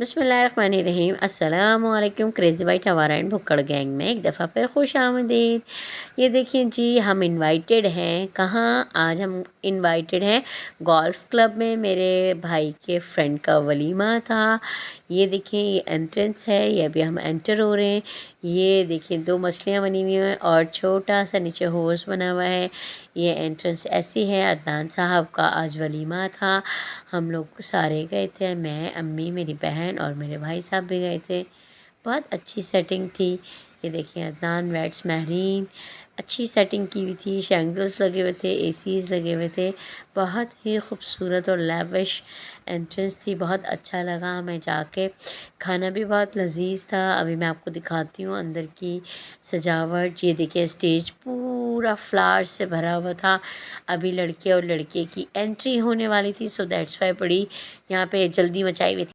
बिस्मिल्लाहिर्रहमानिर्रहीम। अस्सलाम वालेकुम। क्रेज़ी बाइट हमारा एंड भुक्कड़ गैंग में एक दफ़ा फिर खुश आमदीद। ये देखिए जी, हम इनवाइटेड हैं। कहाँ? आज हम इनवाइटेड हैं गोल्फ़ क्लब में। मेरे भाई के फ्रेंड का वलीमा था। ये देखिए, ये एंट्रेंस है। ये अभी हम एंटर हो रहे हैं। ये देखिए, 2 मछलियाँ बनी हुई हैं और छोटा सा नीचे होज़ बना हुआ है। ये एंट्रेंस ऐसी है। अदनान साहब का आज वलीमा था। हम लोग सारे गए थे, मैं, अम्मी, मेरी बहन और मेरे भाई साहब भी गए थे। बहुत अच्छी सेटिंग थी। ये देखिए, अदनान वेड्स महरीन, अच्छी सेटिंग की हुई थी। शैंगल्स लगे हुए थे, एसीज़ लगे हुए थे। बहुत ही खूबसूरत और लैविश एंट्रेंस थी। बहुत अच्छा लगा हमें जाके। खाना भी बहुत लज़ीज़ था। अभी मैं आपको दिखाती हूँ अंदर की सजावट। ये देखिए, स्टेज पूरा फ्लावर्स से भरा हुआ था। अभी लड़के और लड़के की एंट्री होने वाली थी, सो दैट्स वाई बड़ी यहाँ पे जल्दी मचाई हुई थी।